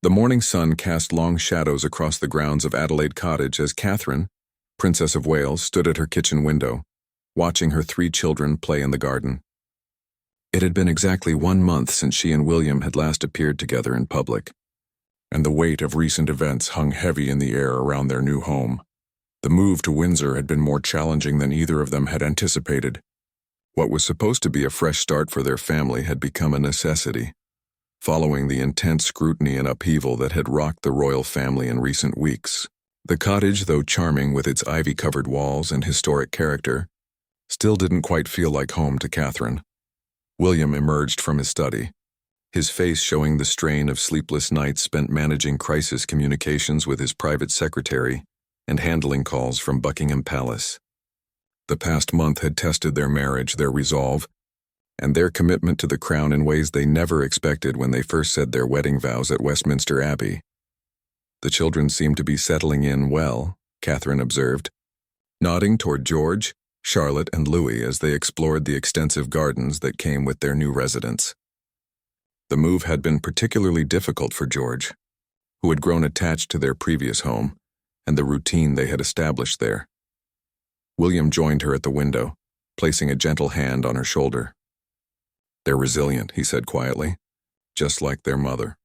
The morning sun cast long shadows across the grounds of Adelaide Cottage as Catherine, Princess of Wales, stood at her kitchen window, watching her 3 children play in the garden. It had been exactly 1 month since she and William had last appeared together in public, and the weight of recent events hung heavy in the air around their new home. The move to Windsor had been more challenging than either of them had anticipated. What was supposed to be a fresh start for their family had become a necessity, following the intense scrutiny and upheaval that had rocked the royal family in recent weeks. The cottage, though charming with its ivy-covered walls and historic character, still didn't quite feel like home to Catherine. William emerged from his study, his face showing the strain of sleepless nights spent managing crisis communications with his private secretary and handling calls from Buckingham Palace. The past month had tested their marriage, their resolve, and their commitment to the crown in ways they never expected when they first said their wedding vows at Westminster Abbey. The children seemed to be settling in well, Catherine observed, nodding toward George, Charlotte, and Louis as they explored the extensive gardens that came with their new residence. The move had been particularly difficult for George, who had grown attached to their previous home and the routine they had established there. William joined her at the window, placing a gentle hand on her shoulder. "They're resilient," he said quietly, "just like their mother."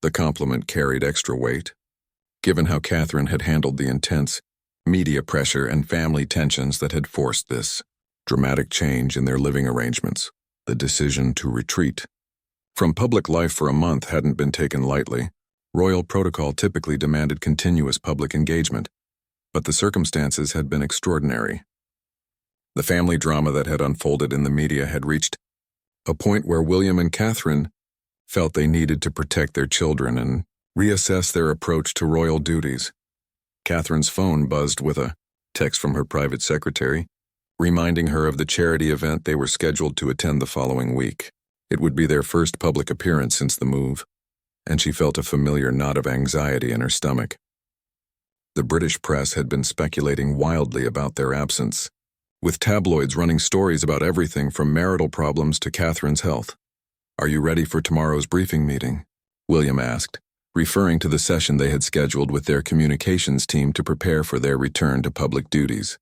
The compliment carried extra weight, given how Catherine had handled the intense media pressure and family tensions that had forced this dramatic change in their living arrangements, the decision to retreat from public life for a month hadn't been taken lightly. Royal protocol typically demanded continuous public engagement, but the circumstances had been extraordinary. The family drama that had unfolded in the media had reached a point where William and Catherine felt they needed to protect their children and reassess their approach to royal duties. Catherine's phone buzzed with a text from her private secretary, reminding her of the charity event they were scheduled to attend the following week. It would be their first public appearance since the move, and she felt a familiar knot of anxiety in her stomach. The British press had been speculating wildly about their absence, with tabloids running stories about everything from marital problems to Catherine's health. "Are you ready for tomorrow's briefing meeting?" William asked, referring to the session they had scheduled with their communications team to prepare for their return to public duties.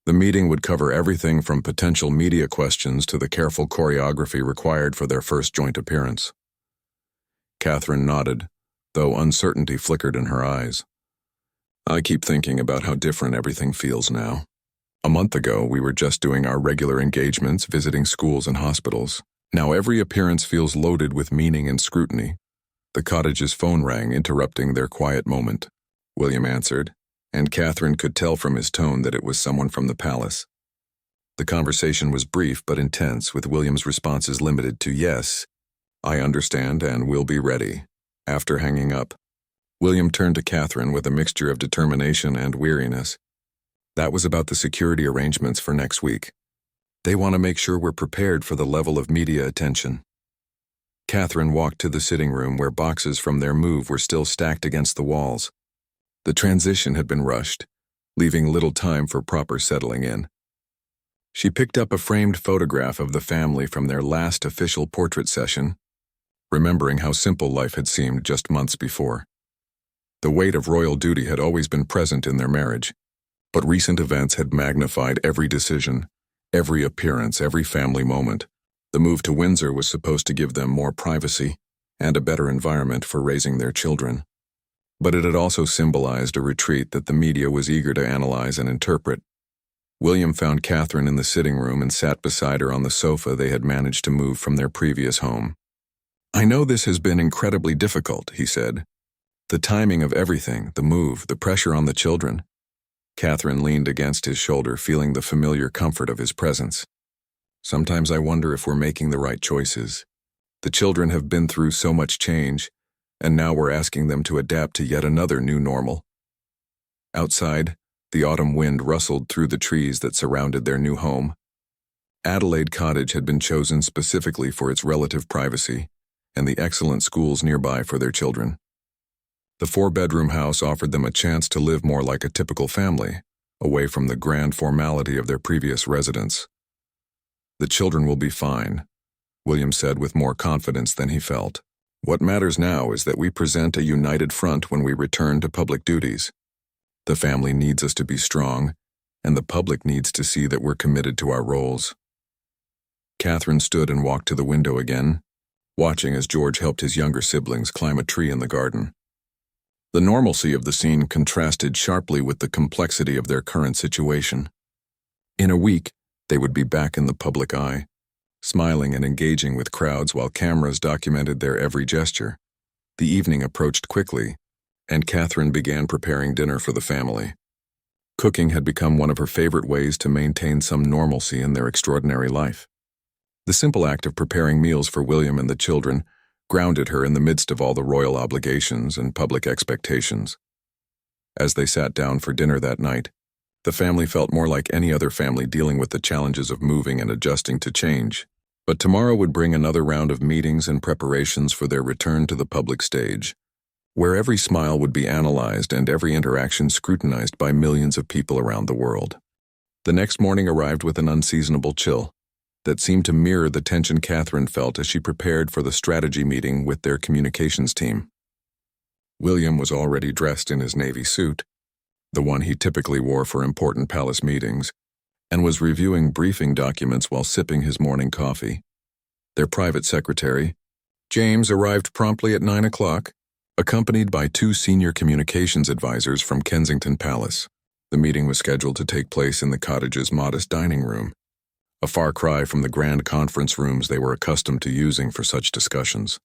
The meeting would cover everything from potential media questions to the careful choreography required for their first joint appearance. Catherine nodded, though uncertainty flickered in her eyes. "I keep thinking about how different everything feels now. A month ago, we were just doing our regular engagements, visiting schools and hospitals. Now every appearance feels loaded with meaning and scrutiny." The cottage's phone rang, interrupting their quiet moment. William answered, and Catherine could tell from his tone that it was someone from the palace. The conversation was brief but intense, with William's responses limited to "yes, I understand and will be ready." After hanging up, William turned to Catherine with a mixture of determination and weariness. "That was about the security arrangements for next week. They want to make sure we're prepared for the level of media attention." Catherine walked to the sitting room where boxes from their move were still stacked against the walls. The transition had been rushed, leaving little time for proper settling in. She picked up a framed photograph of the family from their last official portrait session, remembering how simple life had seemed just months before. The weight of royal duty had always been present in their marriage, but recent events had magnified every decision, every appearance, every family moment. The move to Windsor was supposed to give them more privacy and a better environment for raising their children. But it had also symbolized a retreat that the media was eager to analyze and interpret. William found Catherine in the sitting room and sat beside her on the sofa they had managed to move from their previous home. "I know this has been incredibly difficult," he said. "The timing of everything, the move, the pressure on the children." Catherine leaned against his shoulder, feeling the familiar comfort of his presence. "Sometimes I wonder if we're making the right choices. The children have been through so much change, and now we're asking them to adapt to yet another new normal." Outside, the autumn wind rustled through the trees that surrounded their new home. Adelaide Cottage had been chosen specifically for its relative privacy and the excellent schools nearby for their children. The 4-bedroom house offered them a chance to live more like a typical family, away from the grand formality of their previous residence. "The children will be fine," William said with more confidence than he felt. What matters now is that we present a united front when we return to public duties. The family needs us to be strong, and the public needs to see that we're committed to our roles." Catherine stood and walked to the window again, watching as George helped his younger siblings climb a tree in the garden. The normalcy of the scene contrasted sharply with the complexity of their current situation. In a week, they would be back in the public eye, smiling and engaging with crowds while cameras documented their every gesture. The evening approached quickly, and Catherine began preparing dinner for the family. Cooking had become one of her favorite ways to maintain some normalcy in their extraordinary life. The simple act of preparing meals for William and the children grounded her in the midst of all the royal obligations and public expectations. As they sat down for dinner that night, the family felt more like any other family dealing with the challenges of moving and adjusting to change. But tomorrow would bring another round of meetings and preparations for their return to the public stage, where every smile would be analyzed and every interaction scrutinized by millions of people around the world. The next morning arrived with an unseasonable chill that seemed to mirror the tension Catherine felt as she prepared for the strategy meeting with their communications team. William was already dressed in his navy suit, the one he typically wore for important palace meetings, and was reviewing briefing documents while sipping his morning coffee. Their private secretary, James, arrived promptly at 9 o'clock, accompanied by 2 senior communications advisors from Kensington Palace. The meeting was scheduled to take place in the cottage's modest dining room, a far cry from the grand conference rooms they were accustomed to using for such discussions.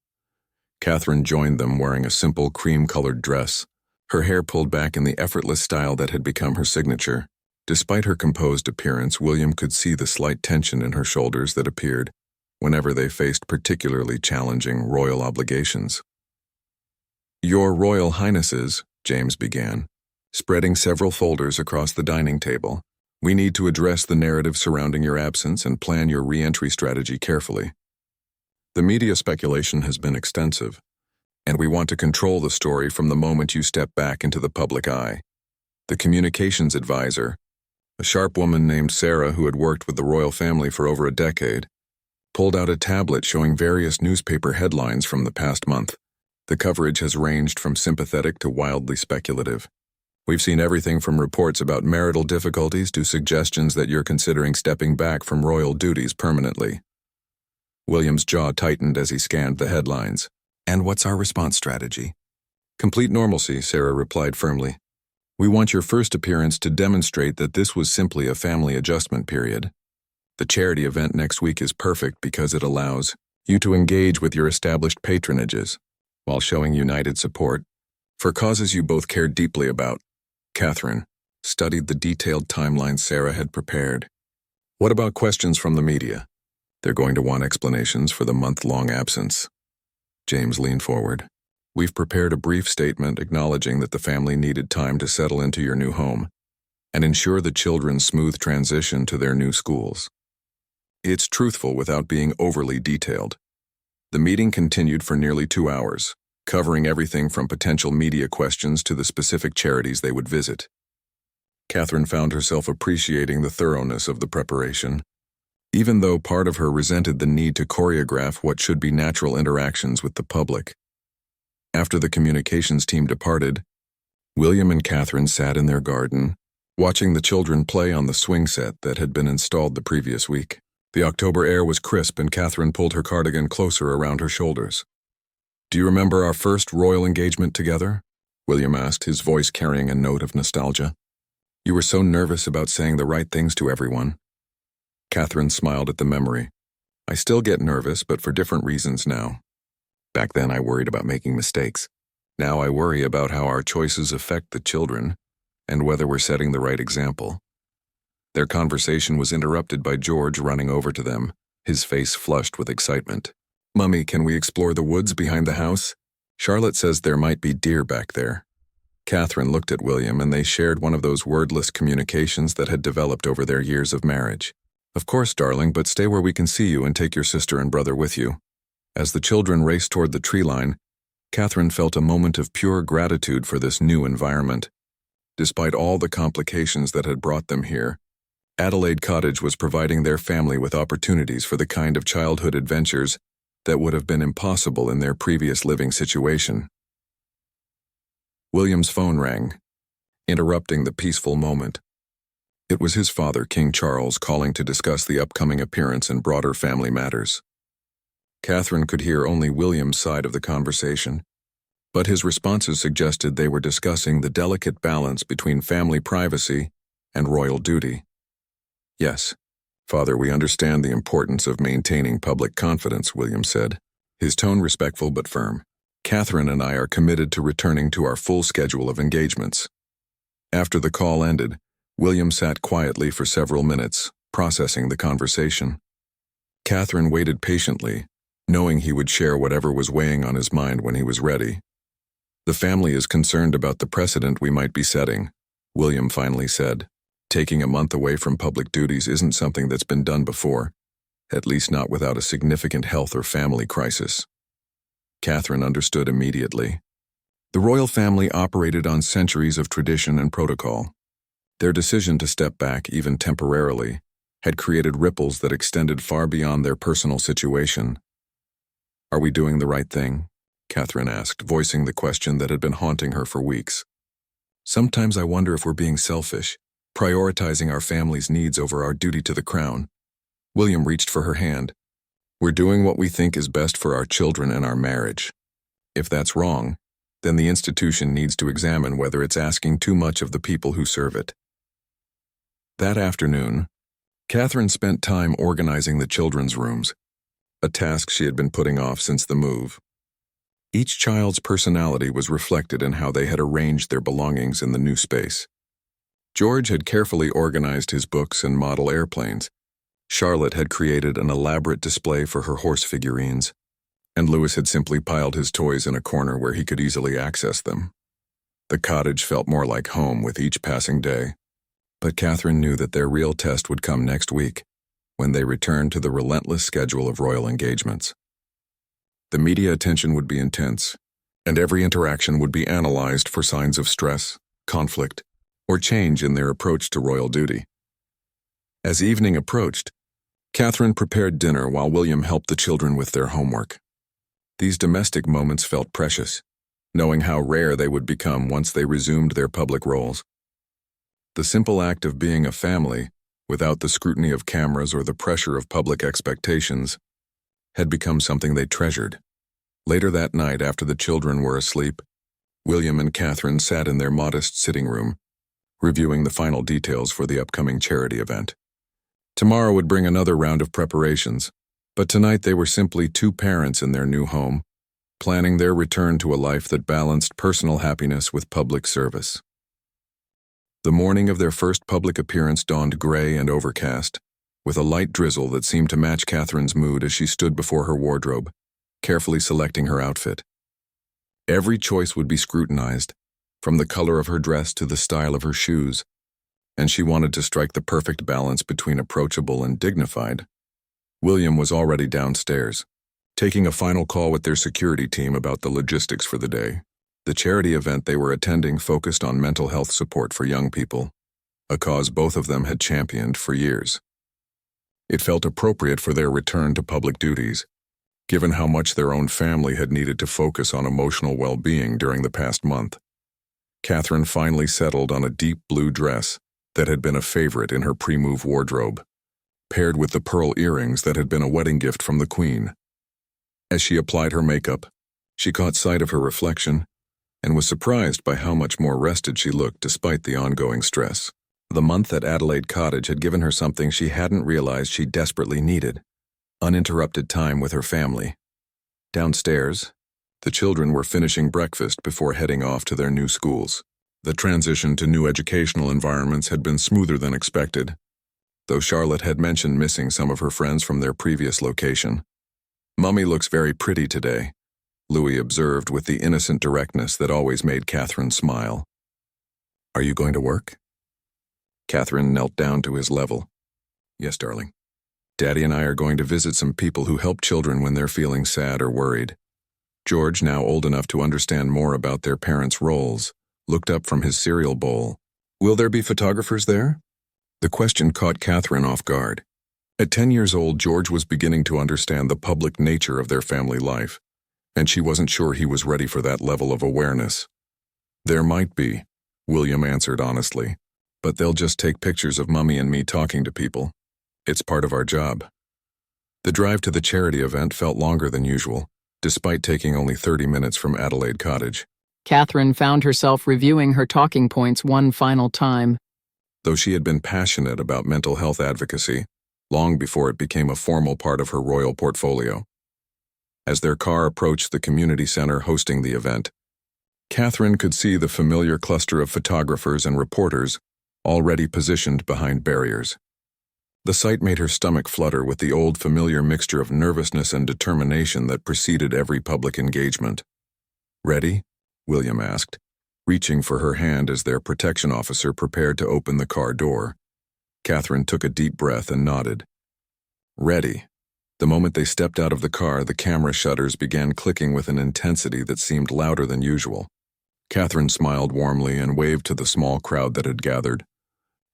Catherine joined them wearing a simple cream-colored dress, her hair pulled back in the effortless style that had become her signature. Despite her composed appearance, William could see the slight tension in her shoulders that appeared whenever they faced particularly challenging royal obligations. "Your Royal Highnesses," James began, spreading several folders across the dining table, "we need to address the narrative surrounding your absence and plan your re-entry strategy carefully. The media speculation has been extensive, and we want to control the story from the moment you step back into the public eye." The communications advisor, a sharp woman named Sarah who had worked with the royal family for over a decade, pulled out a tablet showing various newspaper headlines from the past month. The coverage has ranged from sympathetic to wildly speculative. "We've seen everything from reports about marital difficulties to suggestions that you're considering stepping back from royal duties permanently." William's jaw tightened as he scanned the headlines. "And what's our response strategy?" "Complete normalcy," Sarah replied firmly. "We want your first appearance to demonstrate that this was simply a family adjustment period. The charity event next week is perfect because it allows you to engage with your established patronages while showing united support for causes you both care deeply about." Catherine studied the detailed timeline Sarah had prepared. "What about questions from the media? They're going to want explanations for the month-long absence." James leaned forward. "We've prepared a brief statement acknowledging that the family needed time to settle into your new home and ensure the children's smooth transition to their new schools. It's truthful without being overly detailed." The meeting continued for nearly 2 hours, covering everything from potential media questions to the specific charities they would visit. Catherine found herself appreciating the thoroughness of the preparation, even though part of her resented the need to choreograph what should be natural interactions with the public. After the communications team departed, William and Catherine sat in their garden, watching the children play on the swing set that had been installed the previous week. The October air was crisp and Catherine pulled her cardigan closer around her shoulders. "Do you remember our first royal engagement together?" William asked, his voice carrying a note of nostalgia. "You were so nervous about saying the right things to everyone." Catherine smiled at the memory. "I still get nervous, but for different reasons now. Back then I worried about making mistakes. Now I worry about how our choices affect the children and whether we're setting the right example." Their conversation was interrupted by George running over to them, his face flushed with excitement. "Mummy, can we explore the woods behind the house? Charlotte says there might be deer back there." Catherine looked at William and they shared one of those wordless communications that had developed over their years of marriage. "Of course, darling, but stay where we can see you and take your sister and brother with you." As the children raced toward the tree line, Catherine felt a moment of pure gratitude for this new environment. Despite all the complications that had brought them here, Adelaide Cottage was providing their family with opportunities for the kind of childhood adventures that would have been impossible in their previous living situation. William's phone rang, interrupting the peaceful moment. It was his father, King Charles, calling to discuss the upcoming appearance and broader family matters. Catherine could hear only William's side of the conversation, but his responses suggested they were discussing the delicate balance between family privacy and royal duty. "Yes, Father, we understand the importance of maintaining public confidence," William said, his tone respectful but firm. "Catherine and I are committed to returning to our full schedule of engagements." After the call ended, William sat quietly for several minutes, processing the conversation. Catherine waited patiently, knowing he would share whatever was weighing on his mind when he was ready. "The family is concerned about the precedent we might be setting," William finally said. "Taking a month away from public duties isn't something that's been done before, at least not without a significant health or family crisis." Catherine understood immediately. The royal family operated on centuries of tradition and protocol. Their decision to step back, even temporarily, had created ripples that extended far beyond their personal situation. "Are we doing the right thing?" Catherine asked, voicing the question that had been haunting her for weeks. "Sometimes I wonder if we're being selfish, prioritizing our family's needs over our duty to the crown." William reached for her hand. "We're doing what we think is best for our children and our marriage. If that's wrong, then the institution needs to examine whether it's asking too much of the people who serve it." That afternoon, Catherine spent time organizing the children's rooms, a task she had been putting off since the move. Each child's personality was reflected in how they had arranged their belongings in the new space. George had carefully organized his books and model airplanes. Charlotte had created an elaborate display for her horse figurines, and Louis had simply piled his toys in a corner where he could easily access them. The cottage felt more like home with each passing day, but Catherine knew that their real test would come next week, when they returned to the relentless schedule of royal engagements. The media attention would be intense, and every interaction would be analyzed for signs of stress, conflict, or change in their approach to royal duty. As evening approached, Catherine prepared dinner while William helped the children with their homework. These domestic moments felt precious, knowing how rare they would become once they resumed their public roles. The simple act of being a family, without the scrutiny of cameras or the pressure of public expectations, had become something they treasured. Later that night, after the children were asleep, William and Catherine sat in their modest sitting room, reviewing the final details for the upcoming charity event. Tomorrow would bring another round of preparations, but tonight they were simply two parents in their new home, planning their return to a life that balanced personal happiness with public service. The morning of their first public appearance dawned gray and overcast, with a light drizzle that seemed to match Catherine's mood as she stood before her wardrobe, carefully selecting her outfit. Every choice would be scrutinized, from the color of her dress to the style of her shoes, and she wanted to strike the perfect balance between approachable and dignified. William was already downstairs, taking a final call with their security team about the logistics for the day. The charity event they were attending focused on mental health support for young people, a cause both of them had championed for years. It felt appropriate for their return to public duties, given how much their own family had needed to focus on emotional well-being during the past month. Catherine finally settled on a deep blue dress that had been a favorite in her pre-move wardrobe, paired with the pearl earrings that had been a wedding gift from the Queen. As she applied her makeup, she caught sight of her reflection and was surprised by how much more rested she looked despite the ongoing stress. The month at Adelaide Cottage had given her something she hadn't realized she desperately needed: uninterrupted time with her family. Downstairs, the children were finishing breakfast before heading off to their new schools. The transition to new educational environments had been smoother than expected, though Charlotte had mentioned missing some of her friends from their previous location. "Mummy looks very pretty today," Louis observed with the innocent directness that always made Catherine smile. "Are you going to work?" Catherine knelt down to his level. "Yes, darling. Daddy and I are going to visit some people who help children when they're feeling sad or worried." George, now old enough to understand more about their parents' roles, looked up from his cereal bowl. "Will there be photographers there?" The question caught Catherine off guard. At 10 years old, George was beginning to understand the public nature of their family life, and she wasn't sure he was ready for that level of awareness. "There might be," William answered honestly, "but they'll just take pictures of Mummy and me talking to people. It's part of our job." The drive to the charity event felt longer than usual, despite taking only 30 minutes from Adelaide Cottage. Catherine found herself reviewing her talking points one final time. Though she had been passionate about mental health advocacy, long before it became a formal part of her royal portfolio. As their car approached the community center hosting the event, Catherine could see the familiar cluster of photographers and reporters already positioned behind barriers. The sight made her stomach flutter with the old familiar mixture of nervousness and determination that preceded every public engagement. "Ready?" William asked, reaching for her hand as their protection officer prepared to open the car door. Catherine took a deep breath and nodded. "Ready." The moment they stepped out of the car, the camera shutters began clicking with an intensity that seemed louder than usual. Catherine smiled warmly and waved to the small crowd that had gathered,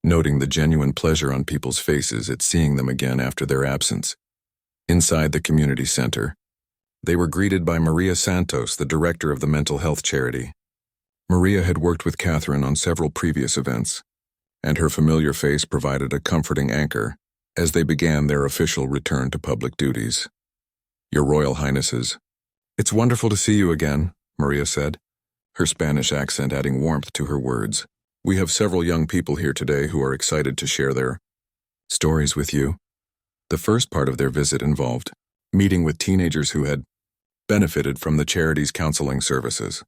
noting the genuine pleasure on people's faces at seeing them again after their absence. Inside the community center, they were greeted by Maria Santos, the director of the mental health charity. Maria had worked with Catherine on several previous events, and her familiar face provided a comforting anchor as they began their official return to public duties. "Your Royal Highnesses, it's wonderful to see you again," Maria said, her Spanish accent adding warmth to her words. "We have several young people here today who are excited to share their stories with you." The first part of their visit involved meeting with teenagers who had benefited from the charity's counseling services.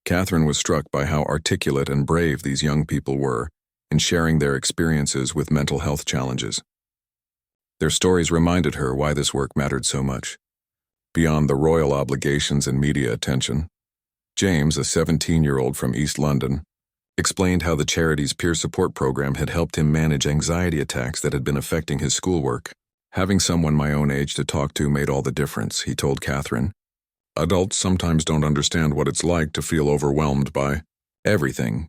Catherine was struck by how articulate and brave these young people were in sharing their experiences with mental health challenges. Their stories reminded her why this work mattered so much. Beyond the royal obligations and media attention, James, a 17-year-old from East London, explained how the charity's peer support program had helped him manage anxiety attacks that had been affecting his schoolwork. "Having someone my own age to talk to made all the difference," he told Catherine. "Adults sometimes don't understand what it's like to feel overwhelmed by everything."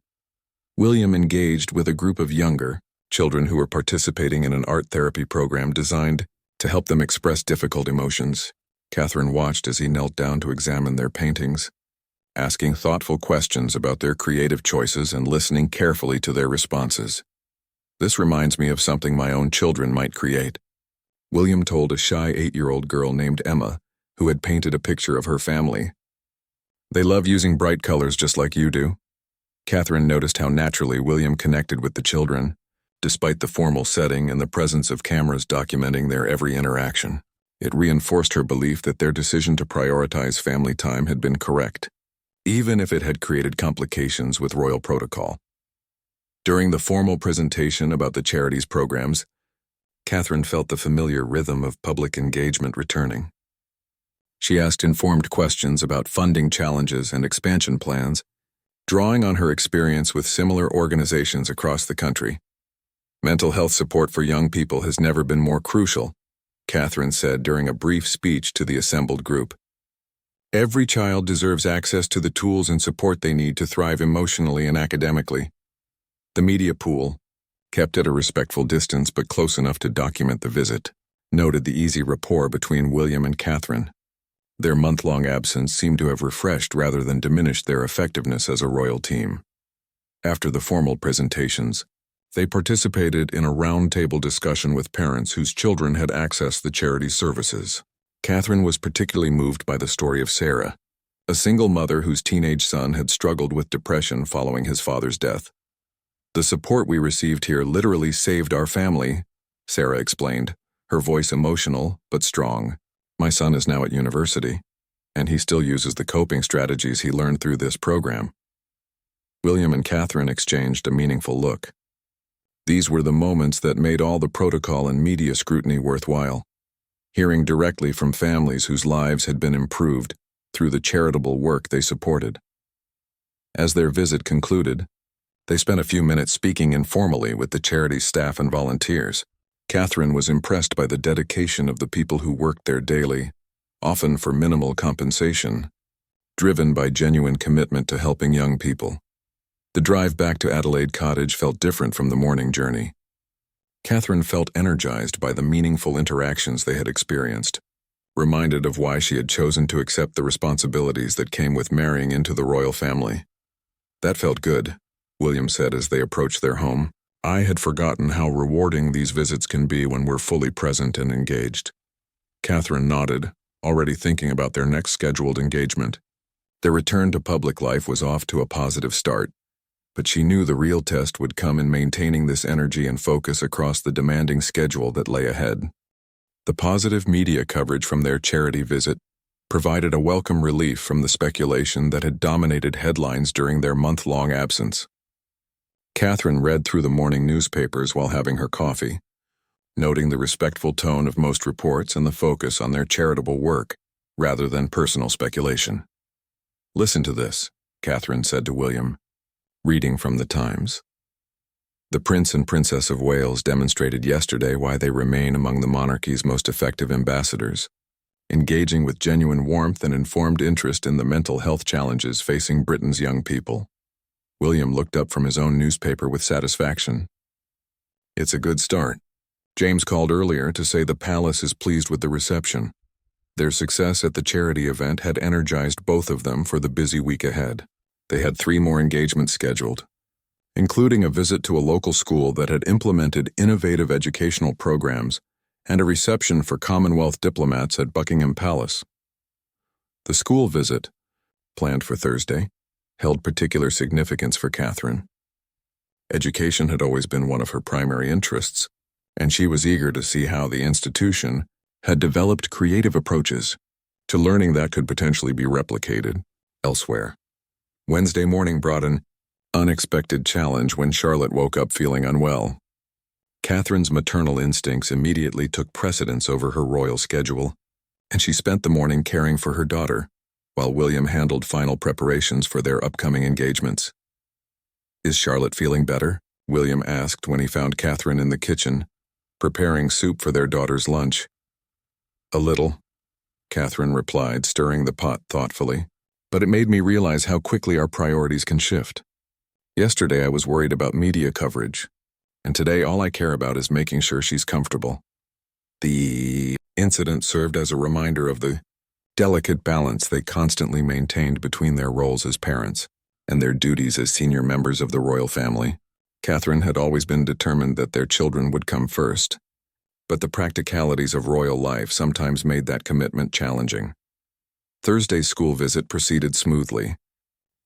William engaged with a group of younger children who were participating in an art therapy program designed to help them express difficult emotions. Catherine watched as he knelt down to examine their paintings, asking thoughtful questions about their creative choices and listening carefully to their responses. "This reminds me of something my own children might create," William told a shy 8-year-old girl named Emma, who had painted a picture of her family. "They love using bright colors just like you do." Catherine noticed how naturally William connected with the children, despite the formal setting and the presence of cameras documenting their every interaction. It reinforced her belief that their decision to prioritize family time had been correct, even if it had created complications with royal protocol. During the formal presentation about the charity's programs, Catherine felt the familiar rhythm of public engagement returning. She asked informed questions about funding challenges and expansion plans, drawing on her experience with similar organizations across the country. "Mental health support for young people has never been more crucial," Catherine said during a brief speech to the assembled group. "Every child deserves access to the tools and support they need to thrive emotionally and academically." The media pool, kept at a respectful distance but close enough to document the visit, noted the easy rapport between William and Catherine. Their month-long absence seemed to have refreshed rather than diminished their effectiveness as a royal team. After the formal presentations, they participated in a round-table discussion with parents whose children had accessed the charity's services. Catherine was particularly moved by the story of Sarah, a single mother whose teenage son had struggled with depression following his father's death. "The support we received here literally saved our family," Sarah explained, her voice emotional but strong. "My son is now at university, and he still uses the coping strategies he learned through this program." William and Catherine exchanged a meaningful look. These were the moments that made all the protocol and media scrutiny worthwhile. Hearing directly from families whose lives had been improved through the charitable work they supported. As their visit concluded, they spent a few minutes speaking informally with the charity's staff and volunteers. Catherine was impressed by the dedication of the people who worked there daily, often for minimal compensation, driven by genuine commitment to helping young people. The drive back to Adelaide Cottage felt different from the morning journey. Catherine felt energized by the meaningful interactions they had experienced, reminded of why she had chosen to accept the responsibilities that came with marrying into the royal family. "That felt good," William said as they approached their home. "I had forgotten how rewarding these visits can be when we're fully present and engaged." Catherine nodded, already thinking about their next scheduled engagement. Their return to public life was off to a positive start, but she knew the real test would come in maintaining this energy and focus across the demanding schedule that lay ahead. The positive media coverage from their charity visit provided a welcome relief from the speculation that had dominated headlines during their month-long absence. Catherine read through the morning newspapers while having her coffee, noting the respectful tone of most reports and the focus on their charitable work, rather than personal speculation. "Listen to this," Catherine said to William, reading from the Times. "The Prince and Princess of Wales demonstrated yesterday why they remain among the monarchy's most effective ambassadors, engaging with genuine warmth and informed interest in the mental health challenges facing Britain's young people." William looked up from his own newspaper with satisfaction. "It's a good start. James called earlier to say the palace is pleased with the reception. Their success at the charity event had energized both of them for the busy week ahead. They had 3 more engagements scheduled, including a visit to a local school that had implemented innovative educational programs and a reception for Commonwealth diplomats at Buckingham Palace. The school visit, planned for Thursday, held particular significance for Catherine. Education had always been one of her primary interests, and she was eager to see how the institution had developed creative approaches to learning that could potentially be replicated elsewhere. Wednesday morning brought an unexpected challenge when Charlotte woke up feeling unwell. Catherine's maternal instincts immediately took precedence over her royal schedule, and she spent the morning caring for her daughter, while William handled final preparations for their upcoming engagements. "Is Charlotte feeling better?" William asked when he found Catherine in the kitchen, preparing soup for their daughter's lunch. "A little," Catherine replied, stirring the pot thoughtfully. "But it made me realize how quickly our priorities can shift. Yesterday I was worried about media coverage, and today all I care about is making sure she's comfortable." The incident served as a reminder of the delicate balance they constantly maintained between their roles as parents and their duties as senior members of the royal family. Catherine had always been determined that their children would come first, but the practicalities of royal life sometimes made that commitment challenging. Thursday's school visit proceeded smoothly,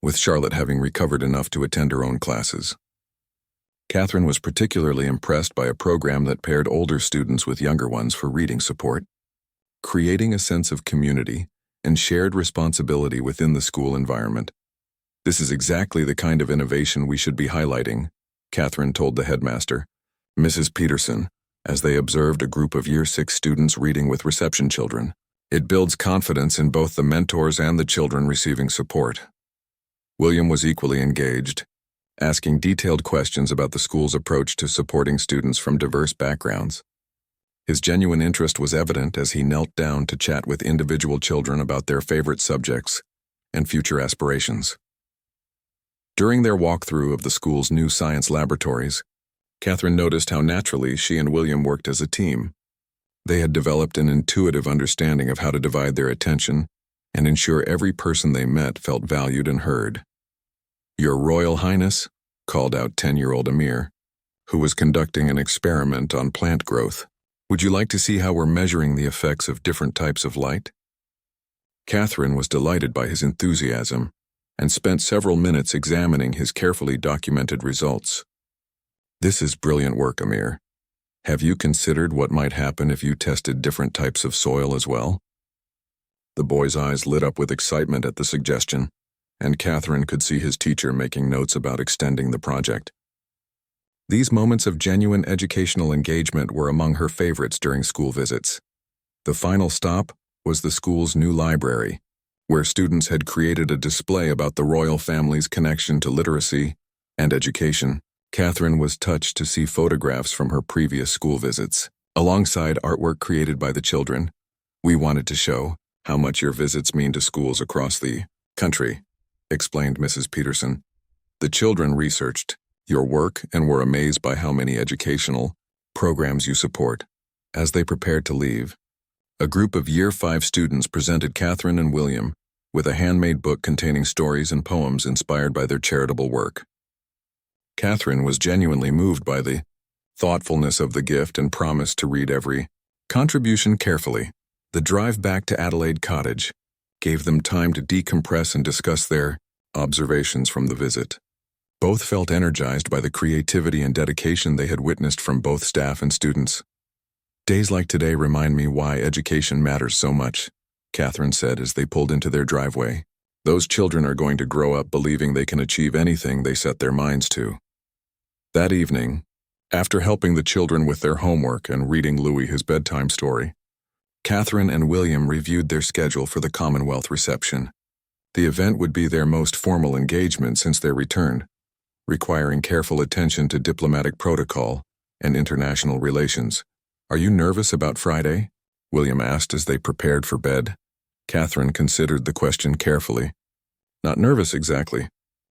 with Charlotte having recovered enough to attend her own classes. Catherine was particularly impressed by a program that paired older students with younger ones for reading support, creating a sense of community and shared responsibility within the school environment. "This is exactly the kind of innovation we should be highlighting," Catherine told the headmaster, Mrs. Peterson, as they observed a group of Year 6 students reading with reception children. "It builds confidence in both the mentors and the children receiving support." William was equally engaged, asking detailed questions about the school's approach to supporting students from diverse backgrounds. His genuine interest was evident as he knelt down to chat with individual children about their favorite subjects and future aspirations. During their walkthrough of the school's new science laboratories, Catherine noticed how naturally she and William worked as a team. They had developed an intuitive understanding of how to divide their attention and ensure every person they met felt valued and heard. "Your Royal Highness," called out 10-year-old Amir, who was conducting an experiment on plant growth. "Would you like to see how we're measuring the effects of different types of light?" Catherine was delighted by his enthusiasm and spent several minutes examining his carefully documented results. "This is brilliant work, Amir. Have you considered what might happen if you tested different types of soil as well?" The boy's eyes lit up with excitement at the suggestion, and Catherine could see his teacher making notes about extending the project. These moments of genuine educational engagement were among her favorites during school visits. The final stop was the school's new library, where students had created a display about the royal family's connection to literacy and education. Catherine was touched to see photographs from her previous school visits, alongside artwork created by the children. "We wanted to show how much your visits mean to schools across the country," explained Mrs. Peterson. "The children researched your work and were amazed by how many educational programs you support. As they prepared to leave, a group of Year 5 students presented Catherine and William with a handmade book containing stories and poems inspired by their charitable work. Catherine was genuinely moved by the thoughtfulness of the gift and promised to read every contribution carefully. The drive back to Adelaide Cottage gave them time to decompress and discuss their observations from the visit. Both felt energized by the creativity and dedication they had witnessed from both staff and students. Days like today remind me why education matters so much, Catherine said as they pulled into their driveway. Those children are going to grow up believing they can achieve anything they set their minds to. That evening, after helping the children with their homework and reading Louis his bedtime story, Catherine and William reviewed their schedule for the Commonwealth reception. The event would be their most formal engagement since their return, requiring careful attention to diplomatic protocol and international relations. "Are you nervous about Friday?" William asked as they prepared for bed. Catherine considered the question carefully. "Not nervous exactly,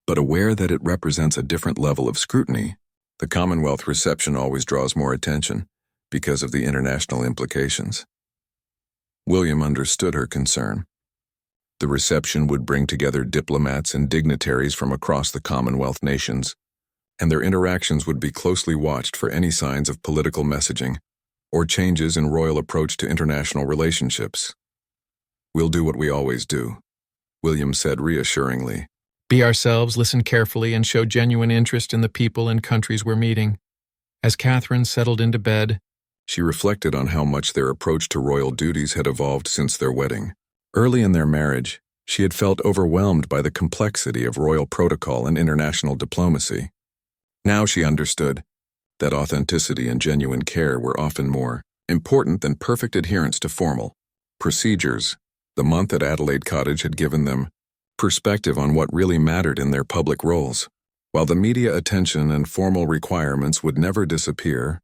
but aware that it represents a different level of scrutiny. The Commonwealth reception always draws more attention because of the international implications." William understood her concern. The reception would bring together diplomats and dignitaries from across the Commonwealth nations, and their interactions would be closely watched for any signs of political messaging or changes in royal approach to international relationships. "We'll do what we always do," William said reassuringly. Be ourselves, listen carefully, and show genuine interest in the people and countries we're meeting. As Catherine settled into bed, She reflected on how much their approach to royal duties had evolved since their wedding. Early in their marriage, she had felt overwhelmed by the complexity of royal protocol and international diplomacy. Now she understood that authenticity and genuine care were often more important than perfect adherence to formal procedures. The month at Adelaide Cottage had given them perspective on what really mattered in their public roles. While the media attention and formal requirements would never disappear,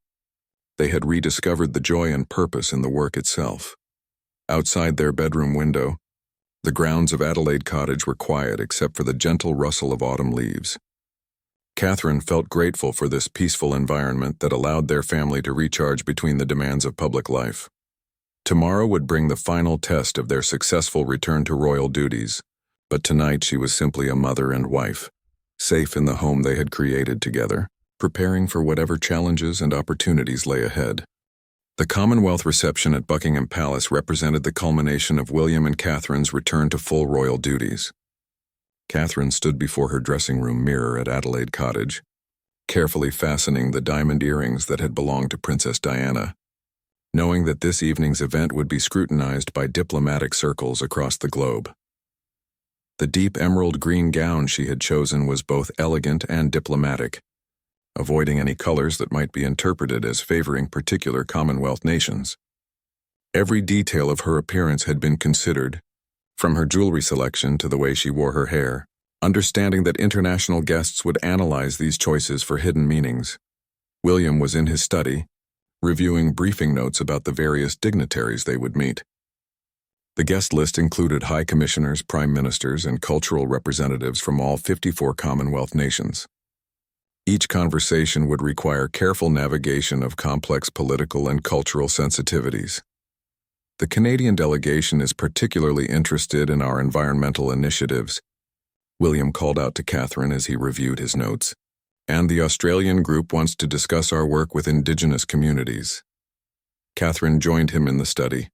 they had rediscovered the joy and purpose in the work itself. Outside their bedroom window, the grounds of Adelaide Cottage were quiet except for the gentle rustle of autumn leaves. Catherine felt grateful for this peaceful environment that allowed their family to recharge between the demands of public life. Tomorrow would bring the final test of their successful return to royal duties, but tonight she was simply a mother and wife, safe in the home they had created together, preparing for whatever challenges and opportunities lay ahead. The Commonwealth reception at Buckingham Palace represented the culmination of William and Catherine's return to full royal duties. Catherine stood before her dressing room mirror at Adelaide Cottage, carefully fastening the diamond earrings that had belonged to Princess Diana, knowing that this evening's event would be scrutinized by diplomatic circles across the globe. The deep emerald green gown she had chosen was both elegant and diplomatic, avoiding any colors that might be interpreted as favoring particular Commonwealth nations. Every detail of her appearance had been considered, from her jewelry selection to the way she wore her hair, understanding that international guests would analyze these choices for hidden meanings. William was in his study, reviewing briefing notes about the various dignitaries they would meet. The guest list included high commissioners, prime ministers, and cultural representatives from all 54 Commonwealth nations. Each conversation would require careful navigation of complex political and cultural sensitivities. The Canadian delegation is particularly interested in our environmental initiatives, William called out to Catherine as he reviewed his notes. And the Australian group wants to discuss our work with Indigenous communities. Catherine joined him in the study,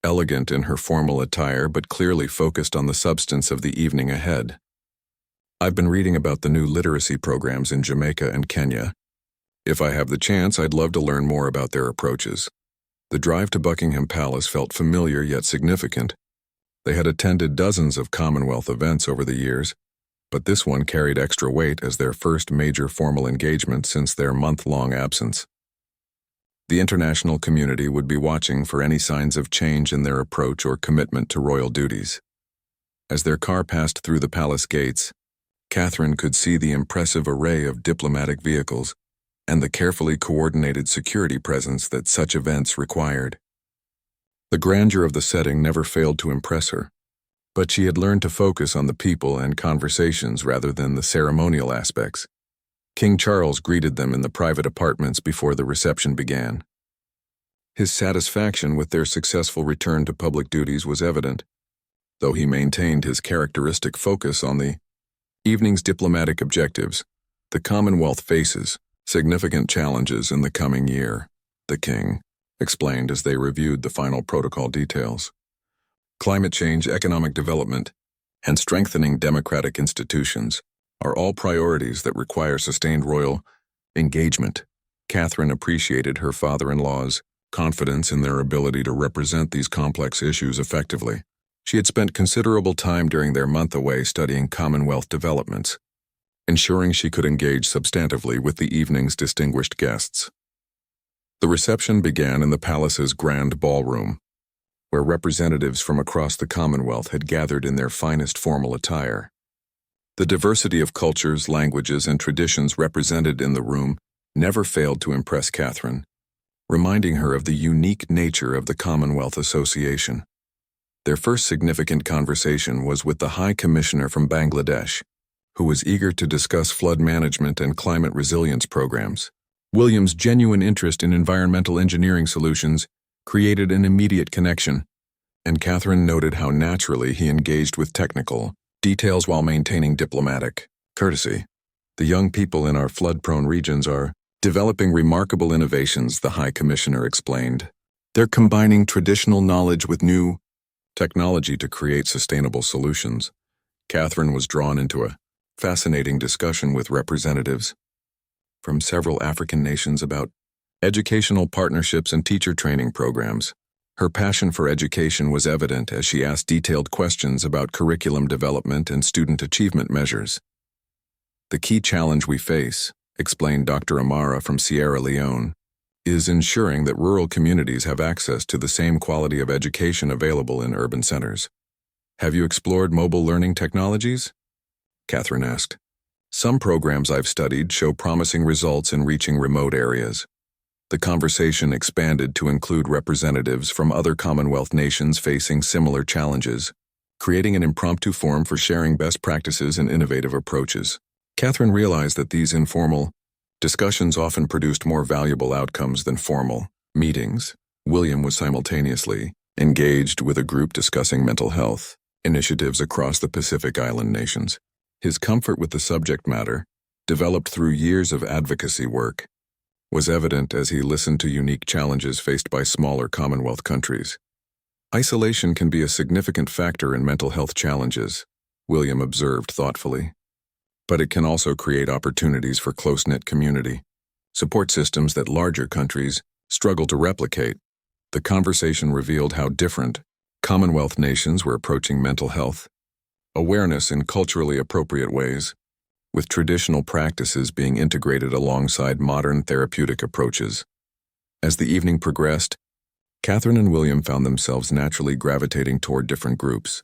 elegant in her formal attire but clearly focused on the substance of the evening ahead. "I've been reading about the new literacy programs in Jamaica and Kenya. If I have the chance, I'd love to learn more about their approaches." The drive to Buckingham Palace felt familiar yet significant. They had attended dozens of Commonwealth events over the years, but this one carried extra weight as their first major formal engagement since their month-long absence. The international community would be watching for any signs of change in their approach or commitment to royal duties. As their car passed through the palace gates, Catherine could see the impressive array of diplomatic vehicles and the carefully coordinated security presence that such events required. The grandeur of the setting never failed to impress her, but she had learned to focus on the people and conversations rather than the ceremonial aspects. King Charles greeted them in the private apartments before the reception began. His satisfaction with their successful return to public duties was evident, though he maintained his characteristic focus on the evening's diplomatic objectives. The Commonwealth faces significant challenges in the coming year, the king explained as they reviewed the final protocol details. Climate change, economic development, and strengthening democratic institutions are all priorities that require sustained royal engagement. Catherine appreciated her father-in-law's confidence in their ability to represent these complex issues effectively. She had spent considerable time during their month away studying Commonwealth developments, ensuring she could engage substantively with the evening's distinguished guests. The reception began in the palace's grand ballroom, where representatives from across the Commonwealth had gathered in their finest formal attire. The diversity of cultures, languages, and traditions represented in the room never failed to impress Catherine, reminding her of the unique nature of the Commonwealth Association. Their first significant conversation was with the High Commissioner from Bangladesh, who was eager to discuss flood management and climate resilience programs. William's genuine interest in environmental engineering solutions created an immediate connection, and Catherine noted how naturally he engaged with technical details while maintaining diplomatic courtesy. The young people in our flood-prone regions are developing remarkable innovations, the High Commissioner explained. They're combining traditional knowledge with new technology to create sustainable solutions. Catherine was drawn into a fascinating discussion with representatives from several African nations about educational partnerships and teacher training programs. Her passion for education was evident as she asked detailed questions about curriculum development and student achievement measures. The key challenge we face, explained Dr. Amara from Sierra Leone, is ensuring that rural communities have access to the same quality of education available in urban centers. Have you explored mobile learning technologies? Catherine asked. Some programs I've studied show promising results in reaching remote areas. The conversation expanded to include representatives from other Commonwealth nations facing similar challenges, creating an impromptu forum for sharing best practices and innovative approaches. Catherine realized that these informal discussions often produced more valuable outcomes than formal meetings. William was simultaneously engaged with a group discussing mental health initiatives across the Pacific Island nations. His comfort with the subject matter, developed through years of advocacy work, was evident as he listened to unique challenges faced by smaller Commonwealth countries. Isolation can be a significant factor in mental health challenges, William observed thoughtfully. But it can also create opportunities for close-knit community support systems that larger countries struggle to replicate. The conversation revealed how different Commonwealth nations were approaching mental health awareness in culturally appropriate ways, with traditional practices being integrated alongside modern therapeutic approaches. As the evening progressed, Catherine and William found themselves naturally gravitating toward different groups,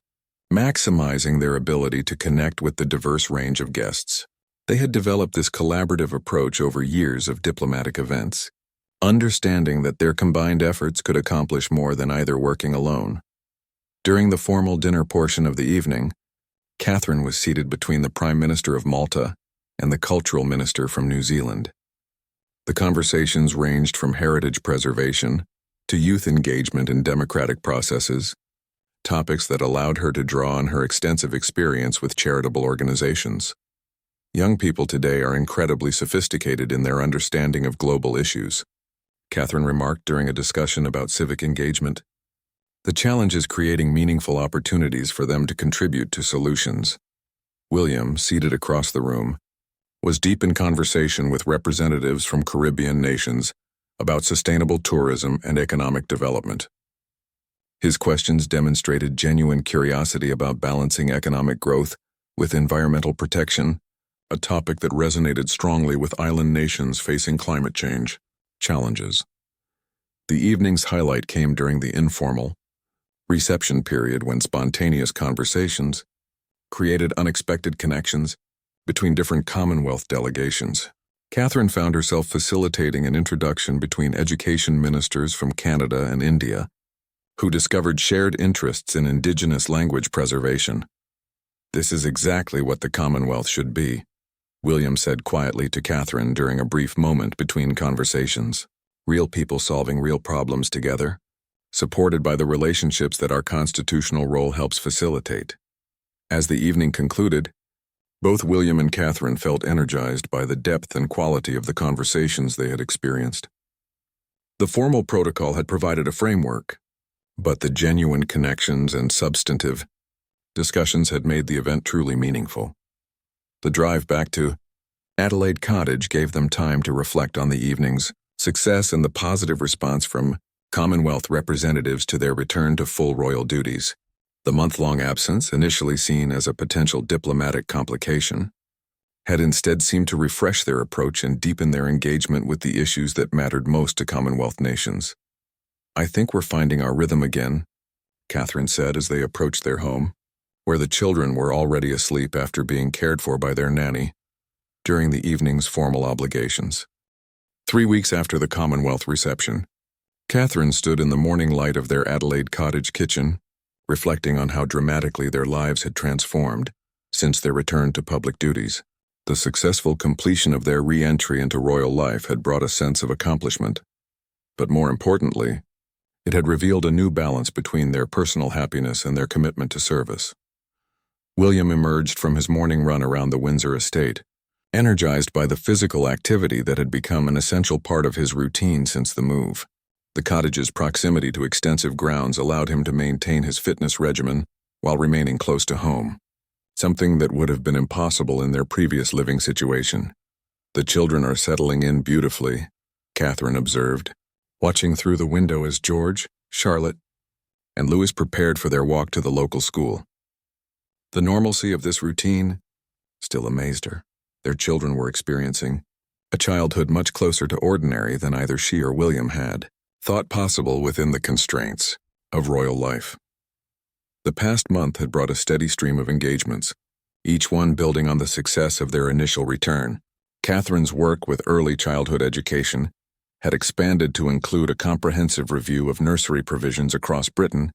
maximizing their ability to connect with the diverse range of guests. They had developed this collaborative approach over years of diplomatic events, understanding that their combined efforts could accomplish more than either working alone. During the formal dinner portion of the evening, Catherine was seated between the Prime Minister of Malta and the Cultural Minister from New Zealand. The conversations ranged from heritage preservation to youth engagement in democratic processes, topics that allowed her to draw on her extensive experience with charitable organizations. Young people today are incredibly sophisticated in their understanding of global issues, Catherine remarked during a discussion about civic engagement. The challenge is creating meaningful opportunities for them to contribute to solutions. William, seated across the room, was deep in conversation with representatives from Caribbean nations about sustainable tourism and economic development. His questions demonstrated genuine curiosity about balancing economic growth with environmental protection, a topic that resonated strongly with island nations facing climate change challenges. The evening's highlight came during the informal reception period when spontaneous conversations created unexpected connections between different Commonwealth delegations. Catherine found herself facilitating an introduction between education ministers from Canada and India, who discovered shared interests in Indigenous language preservation. This is exactly what the Commonwealth should be: William said quietly to Catherine during a brief moment between conversations. Real people solving real problems together, supported by the relationships that our constitutional role helps facilitate. As the evening concluded, both William and Catherine felt energized by the depth and quality of the conversations they had experienced. The formal protocol had provided a framework, but the genuine connections and substantive discussions had made the event truly meaningful. The drive back to Adelaide Cottage gave them time to reflect on the evening's success and the positive response from Commonwealth representatives to their return to full royal duties. The month-long absence, initially seen as a potential diplomatic complication, had instead seemed to refresh their approach and deepen their engagement with the issues that mattered most to Commonwealth nations. "I think we're finding our rhythm again," Catherine said as they approached their home, where the children were already asleep after being cared for by their nanny during the evening's formal obligations. 3 weeks after the Commonwealth reception, Catherine stood in the morning light of their Adelaide Cottage kitchen, reflecting on how dramatically their lives had transformed since their return to public duties. The successful completion of their re-entry into royal life had brought a sense of accomplishment, but more importantly, it had revealed a new balance between their personal happiness and their commitment to service. William emerged from his morning run around the Windsor estate, energized by the physical activity that had become an essential part of his routine since the move. The cottage's proximity to extensive grounds allowed him to maintain his fitness regimen while remaining close to home, something that would have been impossible in their previous living situation. "The children are settling in beautifully," Catherine observed, watching through the window as George, Charlotte, and Louis prepared for their walk to the local school. The normalcy of this routine still amazed her. Their children were experiencing a childhood much closer to ordinary than either she or William had thought possible within the constraints of royal life. The past month had brought a steady stream of engagements, each one building on the success of their initial return. Catherine's work with early childhood education had expanded to include a comprehensive review of nursery provisions across Britain,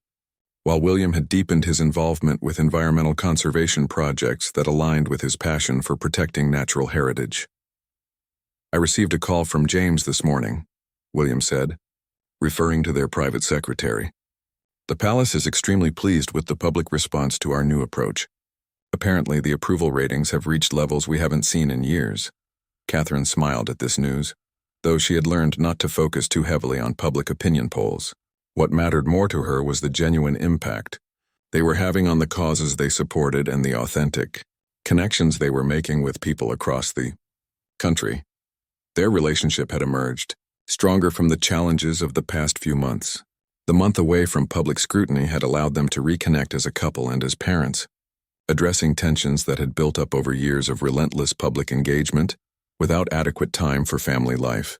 while William had deepened his involvement with environmental conservation projects that aligned with his passion for protecting natural heritage. "I received a call from James this morning," William said, referring to their private secretary. "The palace is extremely pleased with the public response to our new approach. Apparently, the approval ratings have reached levels we haven't seen in years." Catherine smiled at this news, though she had learned not to focus too heavily on public opinion polls. What mattered more to her was the genuine impact they were having on the causes they supported and the authentic connections they were making with people across the country. Their relationship had emerged stronger from the challenges of the past few months. The month away from public scrutiny had allowed them to reconnect as a couple and as parents, addressing tensions that had built up over years of relentless public engagement without adequate time for family life.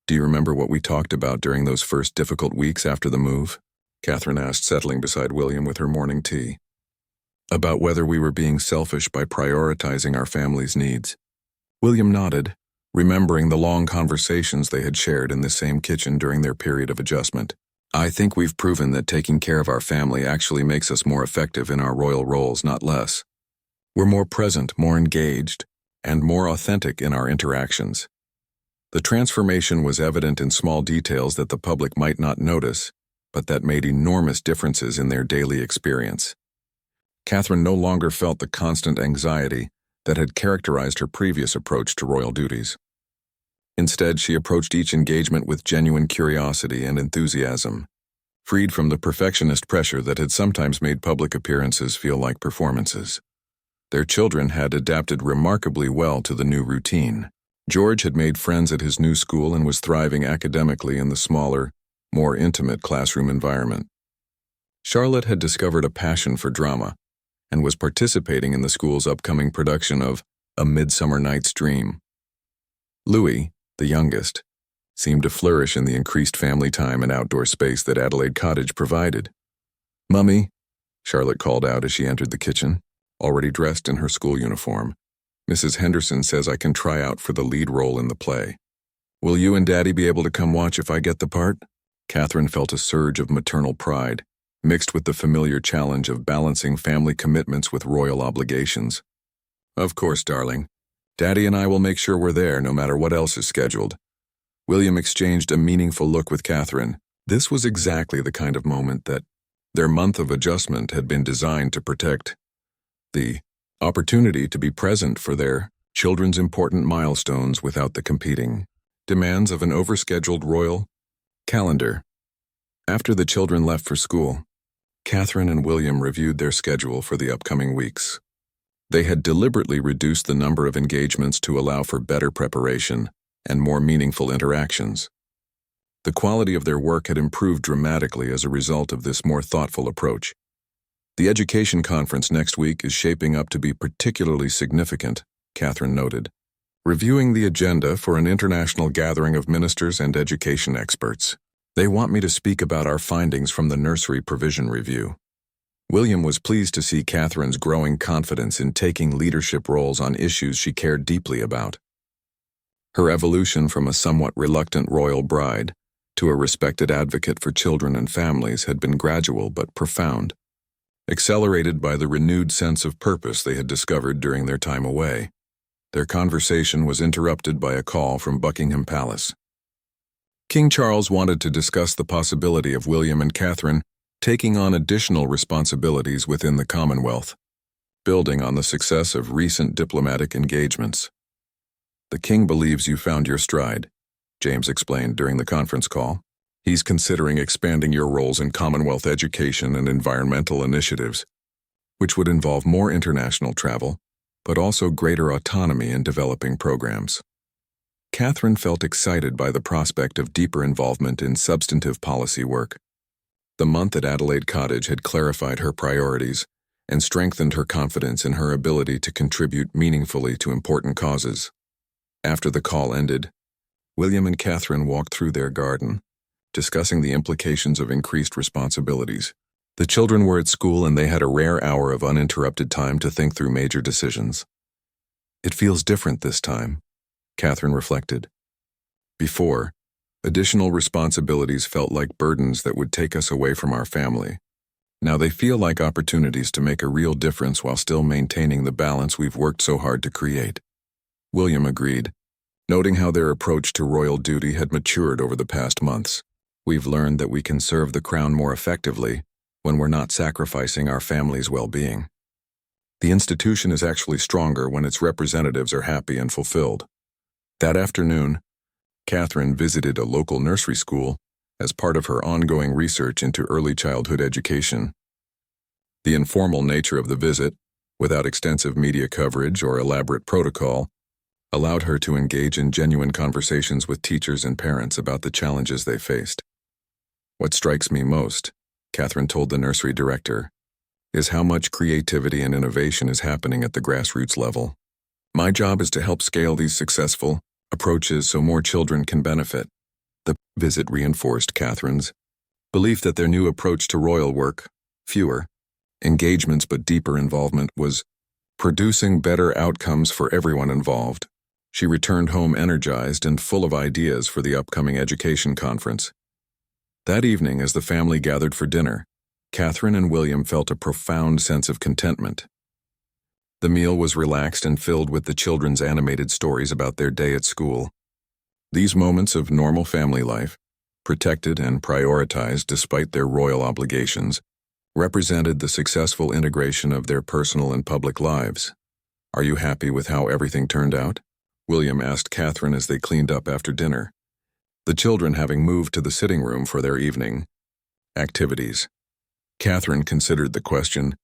"Do you remember what we talked about during those first difficult weeks after the move?" Catherine asked, settling beside William with her morning tea. "About whether we were being selfish by prioritizing our family's needs." William nodded, remembering the long conversations they had shared in the same kitchen during their period of adjustment. "I think we've proven that taking care of our family actually makes us more effective in our royal roles, not less. We're more present, more engaged, and more authentic in our interactions." The transformation was evident in small details that the public might not notice, but that made enormous differences in their daily experience. Catherine no longer felt the constant anxiety that had characterized her previous approach to royal duties. Instead, she approached each engagement with genuine curiosity and enthusiasm, freed from the perfectionist pressure that had sometimes made public appearances feel like performances. Their children had adapted remarkably well to the new routine. George had made friends at his new school and was thriving academically in the smaller, more intimate classroom environment. Charlotte had discovered a passion for drama and was participating in the school's upcoming production of A Midsummer Night's Dream. Louis, the youngest, seemed to flourish in the increased family time and outdoor space that Adelaide Cottage provided. "Mummy," Charlotte called out as she entered the kitchen, already dressed in her school uniform. "Mrs. Henderson says I can try out for the lead role in the play. Will you and Daddy be able to come watch if I get the part?" Catherine felt a surge of maternal pride, mixed with the familiar challenge of balancing family commitments with royal obligations. "Of course, darling. Daddy and I will make sure we're there no matter what else is scheduled. William exchanged a meaningful look with Catherine. This was exactly the kind of moment that their month of adjustment had been designed to protect. The opportunity to be present for their children's important milestones without the competing demands of an overscheduled royal calendar. After the children left for school, Catherine and William reviewed their schedule for the upcoming weeks. They had deliberately reduced the number of engagements to allow for better preparation and more meaningful interactions. The quality of their work had improved dramatically as a result of this more thoughtful approach. The education conference next week is shaping up to be particularly significant, Catherine noted, reviewing the agenda for an international gathering of ministers and education experts. They want me to speak about our findings from the nursery provision review. William was pleased to see Catherine's growing confidence in taking leadership roles on issues she cared deeply about. Her evolution from a somewhat reluctant royal bride to a respected advocate for children and families had been gradual but profound, accelerated by the renewed sense of purpose they had discovered during their time away. Their conversation was interrupted by a call from Buckingham Palace. King Charles wanted to discuss the possibility of William and Catherine taking on additional responsibilities within the Commonwealth, building on the success of recent diplomatic engagements. "The king believes you found your stride," James explained during the conference call. "He's considering expanding your roles in Commonwealth education and environmental initiatives, which would involve more international travel, but also greater autonomy in developing programs." Catherine felt excited by the prospect of deeper involvement in substantive policy work. The month at Adelaide Cottage had clarified her priorities and strengthened her confidence in her ability to contribute meaningfully to important causes. After the call ended, William and Catherine walked through their garden, discussing the implications of increased responsibilities. The children were at school and they had a rare hour of uninterrupted time to think through major decisions. "It feels different this time," Catherine reflected. "Before, additional responsibilities felt like burdens that would take us away from our family. Now they feel like opportunities to make a real difference while still maintaining the balance we've worked so hard to create." William agreed, noting how their approach to royal duty had matured over the past months. "We've learned that we can serve the crown more effectively when we're not sacrificing our family's well-being. The institution is actually stronger when its representatives are happy and fulfilled." That afternoon, Catherine visited a local nursery school as part of her ongoing research into early childhood education. The informal nature of the visit, without extensive media coverage or elaborate protocol, allowed her to engage in genuine conversations with teachers and parents about the challenges they faced. "What strikes me most," Catherine told the nursery director, "is how much creativity and innovation is happening at the grassroots level. My job is to help scale these successful approaches so more children can benefit." The visit reinforced Catherine's belief that their new approach to royal work, fewer engagements but deeper involvement, was producing better outcomes for everyone involved. She returned home energized and full of ideas for the upcoming education conference. That evening, as the family gathered for dinner, Catherine and William felt a profound sense of contentment. The meal was relaxed and filled with the children's animated stories about their day at school. These moments of normal family life, protected and prioritized despite their royal obligations, represented the successful integration of their personal and public lives. "Are you happy with how everything turned out?" William asked Catherine as they cleaned up after dinner, the children having moved to the sitting room for their evening activities. Catherine considered the question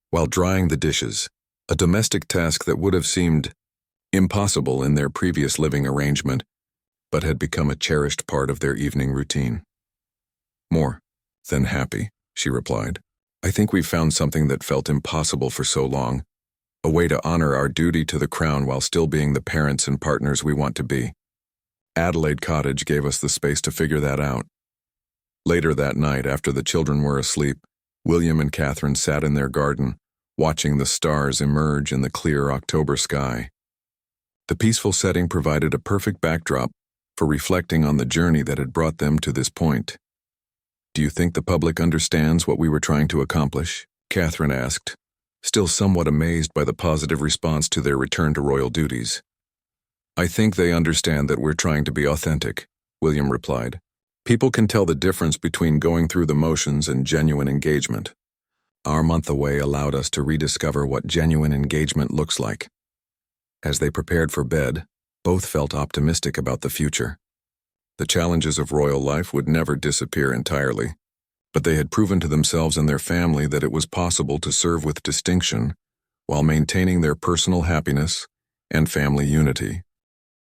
while drying the dishes, a domestic task that would have seemed impossible in their previous living arrangement, but had become a cherished part of their evening routine. "More than happy," she replied. "I think we've found something that felt impossible for so long, a way to honor our duty to the crown while still being the parents and partners we want to be. Adelaide Cottage gave us the space to figure that out." Later that night, after the children were asleep, William and Catherine sat in their garden, watching the stars emerge in the clear October sky. The peaceful setting provided a perfect backdrop for reflecting on the journey that had brought them to this point. "Do you think the public understands what we were trying to accomplish?" Catherine asked, still somewhat amazed by the positive response to their return to royal duties. I think they understand that we're trying to be authentic, William replied. People can tell the difference between going through the motions and genuine engagement. Our month away allowed us to rediscover what genuine engagement looks like. As they prepared for bed, both felt optimistic about the future. The challenges of royal life would never disappear entirely, but they had proven to themselves and their family that it was possible to serve with distinction while maintaining their personal happiness and family unity.